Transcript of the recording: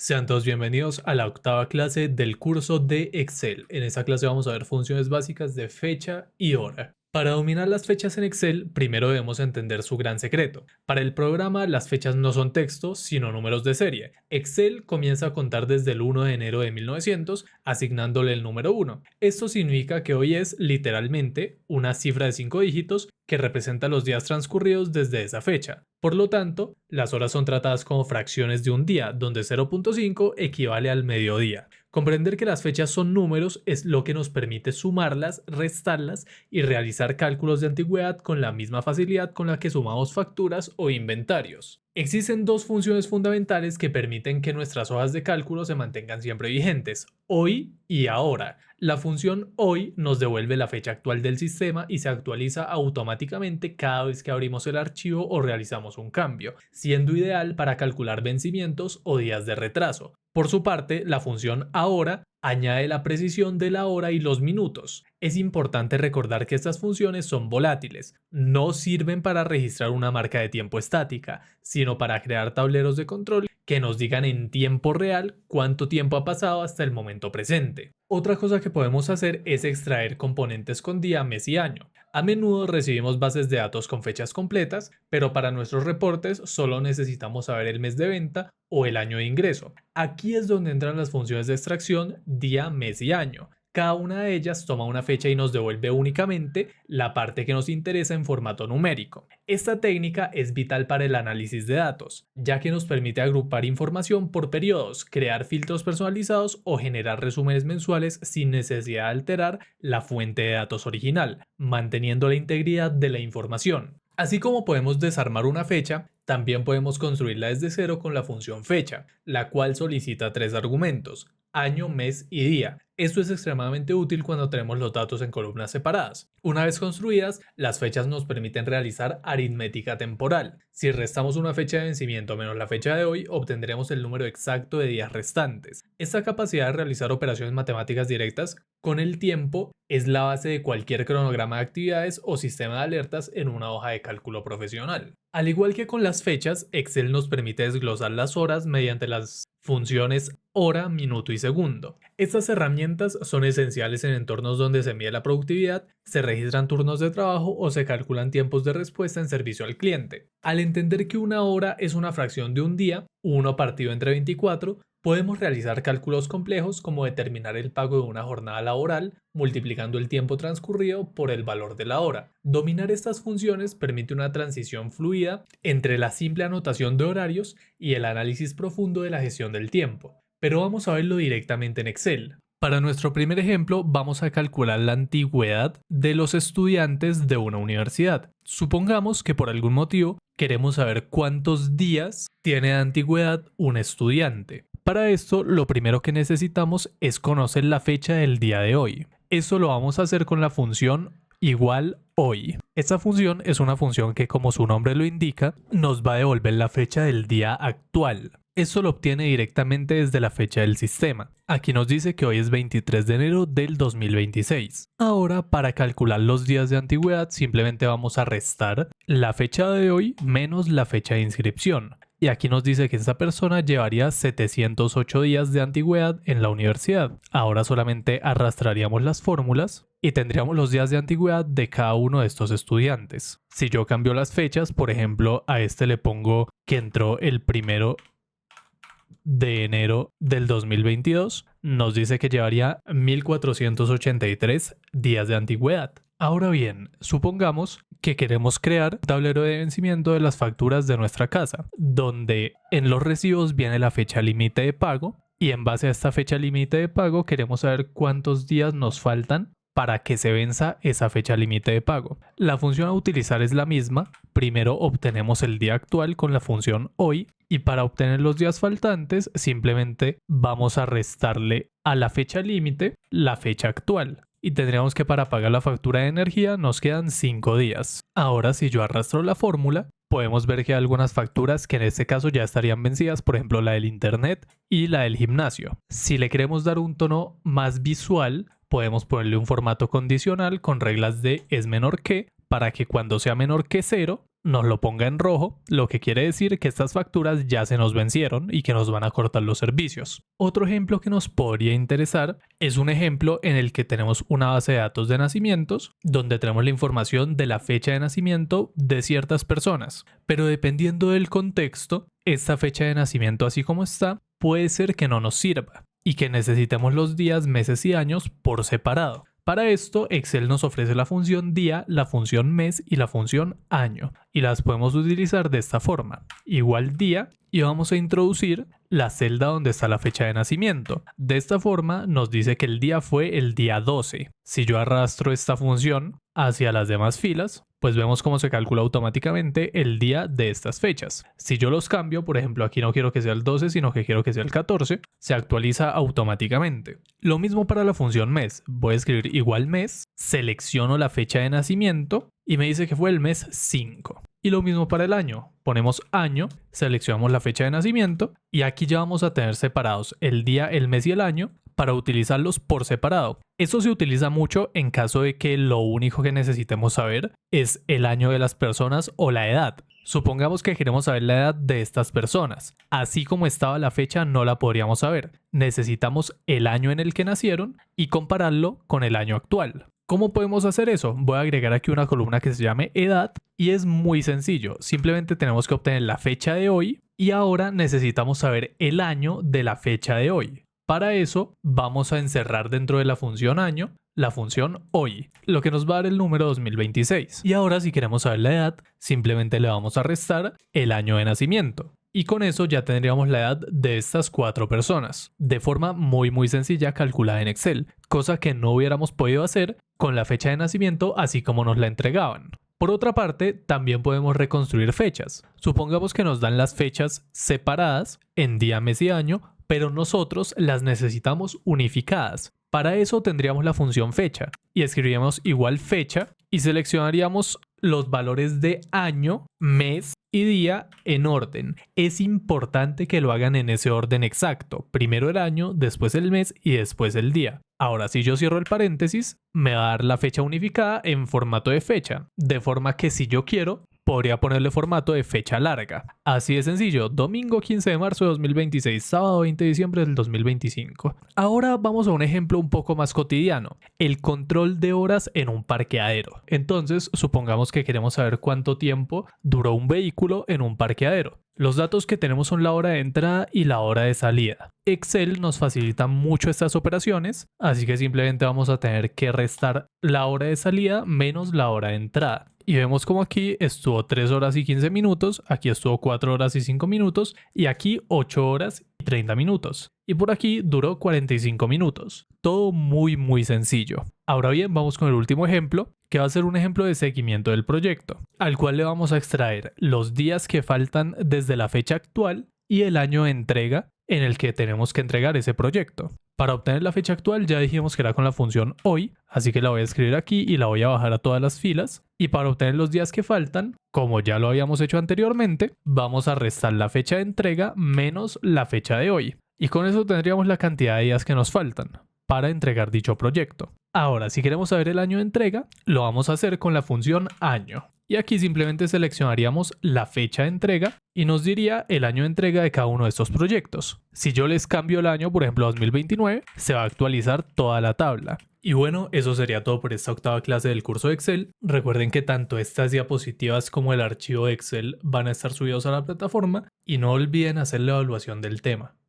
Sean todos bienvenidos a la octava clase del curso de Excel. En esta clase vamos a ver funciones básicas de fecha y hora. Para dominar las fechas en Excel, primero debemos entender su gran secreto. Para el programa, las fechas no son textos, sino números de serie. Excel comienza a contar desde el 1 de enero de 1900, asignándole el número 1. Esto significa que hoy es, literalmente, una cifra de 5 dígitos que representa los días transcurridos desde esa fecha. Por lo tanto, las horas son tratadas como fracciones de un día, donde 0.5 equivale al mediodía. Comprender que las fechas son números es lo que nos permite sumarlas, restarlas y realizar cálculos de antigüedad con la misma facilidad con la que sumamos facturas o inventarios. Existen dos funciones fundamentales que permiten que nuestras hojas de cálculo se mantengan siempre vigentes, hoy y ahora. La función hoy nos devuelve la fecha actual del sistema y se actualiza automáticamente cada vez que abrimos el archivo o realizamos un cambio, siendo ideal para calcular vencimientos o días de retraso. Por su parte, la función ahora añade la precisión de la hora y los minutos. Es importante recordar que estas funciones son volátiles, no sirven para registrar una marca de tiempo estática, sino para crear tableros de control que nos digan en tiempo real cuánto tiempo ha pasado hasta el momento presente. Otra cosa que podemos hacer es extraer componentes con día, mes y año. A menudo recibimos bases de datos con fechas completas, pero para nuestros reportes solo necesitamos saber el mes de venta o el año de ingreso. Aquí es donde entran las funciones de extracción día, mes y año. Cada una de ellas toma una fecha y nos devuelve únicamente la parte que nos interesa en formato numérico. Esta técnica es vital para el análisis de datos, ya que nos permite agrupar información por periodos, crear filtros personalizados o generar resúmenes mensuales sin necesidad de alterar la fuente de datos original, manteniendo la integridad de la información. Así como podemos desarmar una fecha, también podemos construirla desde cero con la función fecha, la cual solicita tres argumentos: año, mes y día. Esto es extremadamente útil cuando tenemos los datos en columnas separadas. Una vez construidas, las fechas nos permiten realizar aritmética temporal. Si restamos una fecha de vencimiento menos la fecha de hoy, obtendremos el número exacto de días restantes. Esta capacidad de realizar operaciones matemáticas directas con el tiempo es la base de cualquier cronograma de actividades o sistema de alertas en una hoja de cálculo profesional. Al igual que con las fechas, Excel nos permite desglosar las horas mediante las funciones hora, minuto y segundo. Estas herramientas son esenciales en entornos donde se mide la productividad, se registran turnos de trabajo o se calculan tiempos de respuesta en servicio al cliente. Al entender que una hora es una fracción de un día, 1 partido entre 24, podemos realizar cálculos complejos como determinar el pago de una jornada laboral multiplicando el tiempo transcurrido por el valor de la hora. Dominar estas funciones permite una transición fluida entre la simple anotación de horarios y el análisis profundo de la gestión del tiempo. Pero vamos a verlo directamente en Excel. Para nuestro primer ejemplo, vamos a calcular la antigüedad de los estudiantes de una universidad. Supongamos que por algún motivo queremos saber cuántos días tiene de antigüedad un estudiante. Para esto, lo primero que necesitamos es conocer la fecha del día de hoy. Eso lo vamos a hacer con la función igual hoy. Esta función es una función que, como su nombre lo indica, nos va a devolver la fecha del día actual. Esto lo obtiene directamente desde la fecha del sistema. Aquí nos dice que hoy es 23 de enero del 2026. Ahora, para calcular los días de antigüedad, simplemente vamos a restar la fecha de hoy menos la fecha de inscripción. Y aquí nos dice que esta persona llevaría 708 días de antigüedad en la universidad. Ahora solamente arrastraríamos las fórmulas y tendríamos los días de antigüedad de cada uno de estos estudiantes. Si yo cambio las fechas, por ejemplo, a este le pongo que entró el 1 de enero del 2022, nos dice que llevaría 1483 días de antigüedad. Ahora bien, supongamos que queremos crear un tablero de vencimiento de las facturas de nuestra casa, donde en los recibos viene la fecha límite de pago y en base a esta fecha límite de pago queremos saber cuántos días nos faltan para que se venza esa fecha límite de pago. La función a utilizar es la misma. Primero obtenemos el día actual con la función hoy y para obtener los días faltantes simplemente vamos a restarle a la fecha límite la fecha actual. Y tendríamos que para pagar la factura de energía nos quedan 5 días. Ahora si yo arrastro la fórmula, podemos ver que hay algunas facturas que en este caso ya estarían vencidas, por ejemplo la del internet y la del gimnasio. Si le queremos dar un tono más visual, podemos ponerle un formato condicional con reglas de es menor que, para que cuando sea menor que 0, nos lo ponga en rojo, lo que quiere decir que estas facturas ya se nos vencieron y que nos van a cortar los servicios. Otro ejemplo que nos podría interesar es un ejemplo en el que tenemos una base de datos de nacimientos donde tenemos la información de la fecha de nacimiento de ciertas personas, pero dependiendo del contexto, esta fecha de nacimiento así como está puede ser que no nos sirva y que necesitemos los días, meses y años por separado. Para esto, Excel nos ofrece la función día, la función mes y la función año, y las podemos utilizar de esta forma. Igual día, y vamos a introducir la celda donde está la fecha de nacimiento. De esta forma nos dice que el día fue el día 12. Si yo arrastro esta función hacia las demás filas, pues vemos cómo se calcula automáticamente el día de estas fechas. Si yo los cambio, por ejemplo, aquí no quiero que sea el 12, sino que quiero que sea el 14, se actualiza automáticamente. Lo mismo para la función mes. Voy a escribir igual mes, selecciono la fecha de nacimiento y me dice que fue el mes 5. Y lo mismo para el año. Ponemos año, seleccionamos la fecha de nacimiento y aquí ya vamos a tener separados el día, el mes y el año para utilizarlos por separado. Eso se utiliza mucho en caso de que lo único que necesitemos saber es el año de las personas o la edad. Supongamos que queremos saber la edad de estas personas. Así como estaba la fecha no la podríamos saber. Necesitamos el año en el que nacieron y compararlo con el año actual. ¿Cómo podemos hacer eso? Voy a agregar aquí una columna que se llame edad y es muy sencillo. Simplemente tenemos que obtener la fecha de hoy y ahora necesitamos saber el año de la fecha de hoy. Para eso vamos a encerrar dentro de la función año la función hoy, lo que nos va a dar el número 2026. Y ahora si queremos saber la edad, simplemente le vamos a restar el año de nacimiento. Y con eso ya tendríamos la edad de estas 4 personas, de forma muy sencilla calculada en Excel, cosa que no hubiéramos podido hacer con la fecha de nacimiento así como nos la entregaban. Por otra parte, también podemos reconstruir fechas. Supongamos que nos dan las fechas separadas en día, mes y año, pero nosotros las necesitamos unificadas. Para eso tendríamos la función fecha y escribiríamos igual fecha y seleccionaríamos los valores de año, mes y día en orden. Es importante que lo hagan en ese orden exacto. Primero el año, después el mes y después el día. Ahora, si yo cierro el paréntesis, me va a dar la fecha unificada en formato de fecha, de forma que si yo quiero, podría ponerle formato de fecha larga. Así de sencillo, domingo 15 de marzo de 2026, sábado 20 de diciembre del 2025. Ahora vamos a un ejemplo un poco más cotidiano, el control de horas en un parqueadero. Entonces, supongamos que queremos saber cuánto tiempo duró un vehículo en un parqueadero. Los datos que tenemos son la hora de entrada y la hora de salida. Excel nos facilita mucho estas operaciones, así que simplemente vamos a tener que restar la hora de salida menos la hora de entrada. Y vemos como aquí estuvo 3 horas y 15 minutos, aquí estuvo 4 horas y 5 minutos y aquí 8 horas y 30 minutos. Y por aquí duró 45 minutos. Todo muy sencillo. Ahora bien, vamos con el último ejemplo, que va a ser un ejemplo de seguimiento del proyecto, al cual le vamos a extraer los días que faltan desde la fecha actual y el año de entrega en el que tenemos que entregar ese proyecto. Para obtener la fecha actual ya dijimos que era con la función hoy, así que la voy a escribir aquí y la voy a bajar a todas las filas. Y para obtener los días que faltan, como ya lo habíamos hecho anteriormente, vamos a restar la fecha de entrega menos la fecha de hoy. Y con eso tendríamos la cantidad de días que nos faltan para entregar dicho proyecto. Ahora, si queremos saber el año de entrega, lo vamos a hacer con la función año. Y aquí simplemente seleccionaríamos la fecha de entrega y nos diría el año de entrega de cada uno de estos proyectos. Si yo les cambio el año, por ejemplo 2029, se va a actualizar toda la tabla. Y bueno, eso sería todo por esta octava clase del curso de Excel. Recuerden que tanto estas diapositivas como el archivo de Excel van a estar subidos a la plataforma y no olviden hacer la evaluación del tema.